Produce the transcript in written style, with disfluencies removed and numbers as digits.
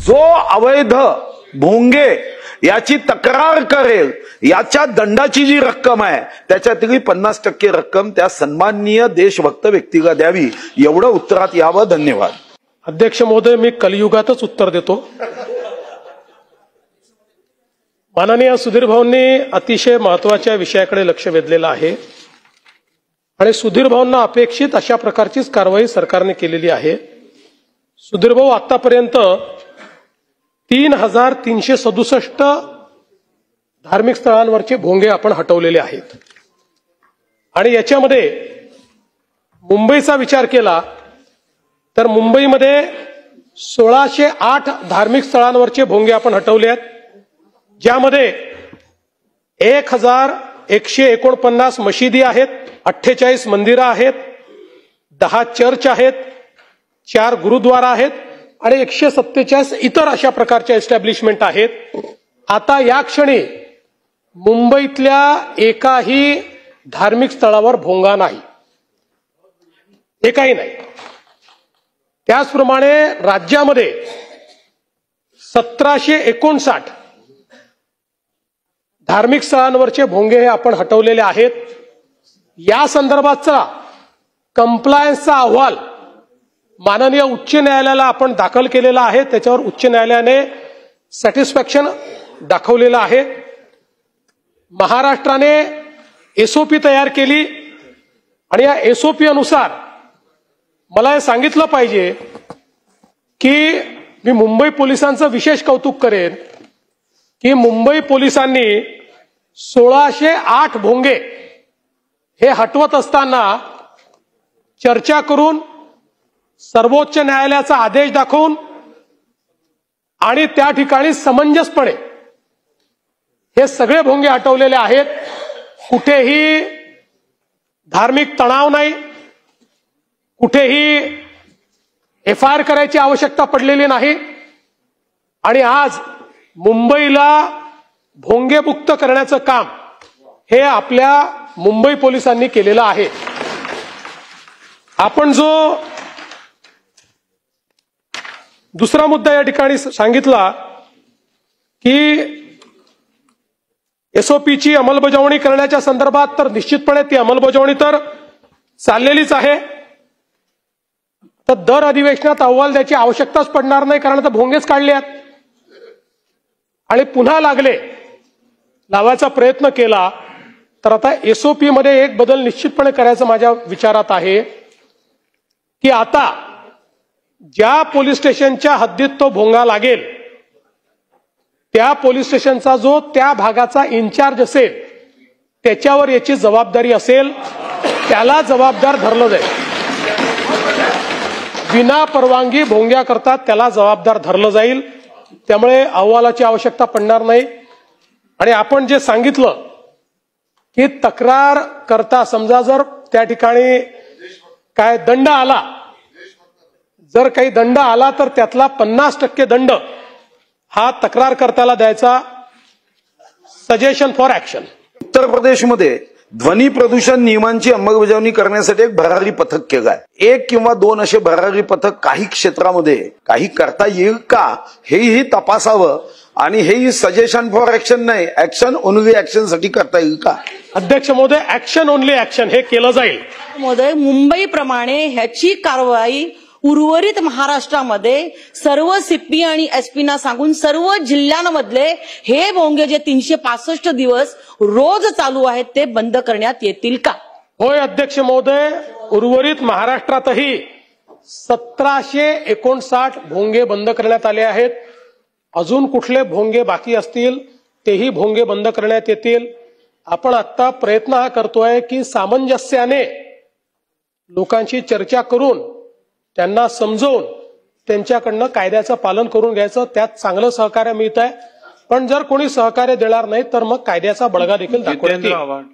जो अवैध भोंगे याची तक्रार करेल याच्या दंडाची जी रक्कम आहे त्याच्यातली 50% रक्कम त्या सन्माननीय देशभक्त व्यक्तीला द्यावी, एवढं उत्तरात यावं. धन्यवाद. अध्यक्ष महोदय, मी कलियुगातच उत्तर देतो. माननीय सुधीर भाऊंनी अतिशय महत्वाच्या विषयाकडे लक्ष वेधलेलं आहे आणि सुधीर भाऊंना अपेक्षित अशा प्रकारचीच कारवाई सरकारने केलेली आहे. सुधीर भाऊ, आतापर्यंत 3367 धार्मिक स्थळांवरचे भोंगे आपण हटवलेले आहेत आणि याच्यामध्ये मुंबईचा विचार केला तर मुंबईमध्ये 1608 धार्मिक स्थळांवरचे भोंगे आपण हटवले आहेत, ज्यामध्ये 1149 मशिदी आहेत, 48 मंदिरं आहेत, 10 चर्च आहेत, 4 गुरुद्वारा आहेत आणि 147 इतर अशा प्रकारच्या एस्टॅब्लिशमेंट आहेत. आता या क्षणी मुंबईतल्या एकाही धार्मिक स्थळावर भोंगा नाही, एकही नाही. त्याचप्रमाणे राज्यामध्ये 1759 धार्मिक स्थळांवरचे भोंगे हे आपण हटवलेले आहेत. या संदर्भातचा कंप्लायन्सचा अहवाल माननीय उच्च न्यायालयाला आपण दाखल केलेला आहे. त्याच्यावर उच्च न्यायालयाने सॅटिस्फॅक्शन दाखवलेलं आहे. महाराष्ट्राने एसओपी तयार केली आणि या एसओपी अनुसार मला हे सांगितलं पाहिजे की मी मुंबई पोलिसांचं विशेष कौतुक करेन की मुंबई पोलिसांनी 1608 भोंगे हे हटवत असताना चर्चा करून, सर्वोच्च न्यायालयाचा आदेश दाखवून आणि त्या ठिकाणी समंजसपणे हे सगळे भोंगे हटवलेले आहेत. कुठेही धार्मिक तणाव नाही, कुठेही एफआयआर करायची आवश्यकता पडलेली नाही आणि आज मुंबईला भोंगेमुक्त करण्याचं काम हे आपल्या मुंबई पोलिसांनी केलेलं आहे. आपण जो दुसरा मुद्दा या ठिकाणी सांगितला की एसओपीची अंमलबजावणी करण्याच्या संदर्भात, तर निश्चितपणे ती अंमलबजावणी तर चाललेलीच आहे. तर दर अधिवेशनात अहवाल द्यायची आवश्यकताच पडणार नाही, कारण आता भोंगेच काढले आहेत आणि पुन्हा लावायचा प्रयत्न केला तर आता एसओपी मध्ये एक बदल निश्चितपणे करायचं माझ्या विचारात आहे की आता ज्या पोलीस स्टेशनच्या हद्दीत तो भोंगा लागेल त्या पोलीस स्टेशनचा जो त्या भागाचा इन्चार्ज असेल त्याच्यावर याची जबाबदारी असेल, त्याला जबाबदार धरलं जाईल. विना परवानगी भोंग्या करतात त्याला जबाबदार धरलं जाईल. त्यामुळे अहवालाची आवश्यकता पडणार नाही. आणि आपण जे सांगितलं की तक्रार करता समजा जर त्या ठिकाणी काय दंड आला, जर काही दंड आला तर त्यातला 50% दंड हा तक्रार कर्त्याला द्यायचा. Suggestion for action. उत्तर प्रदेशमध्ये ध्वनी प्रदूषण नियमांची अंमलबजावणी करण्यासाठी एक भरारी पथक केलं आहे. 1 किंवा 2 असे भरारी पथक काही क्षेत्रामध्ये काही करता येईल का हेही तपासावं आणि हेही सजेशन फॉर ऍक्शन नाही, ऍक्शन ओनली ऍक्शन साठी करता येईल का? अध्यक्ष महोदय, ऍक्शन ओनली ऍक्शन हे केलं जाईल. महोदय, मुंबई प्रमाणे ह्याची कारवाई उर्वरित महाराष्ट्रामध्ये सर्व सीपी आणि एसपीना सांगून सर्व जिल्ह्यांमधले हे भोंगे जे 365 दिवस रोज चालू आहेत ते बंद करण्यात येतील का? होय अध्यक्ष महोदय, उर्वरित महाराष्ट्रातही 1759 भोंगे बंद करण्यात आले आहेत. अजून कुठले भोंगे बाकी असतील तेही भोंगे बंद करण्यात येतील. आपण आता प्रयत्न हा करतोय की सामंजस्याने लोकांशी चर्चा करून त्यांना समजवून त्यांच्याकडनं कायद्याचं पालन करून घ्यायचं. त्यात चांगलं सहकार्य मिळत आहे. पण जर कोणी सहकार्य देणार नाही तर मग कायद्याचा बळगा देखील दाखवण्यात येईल.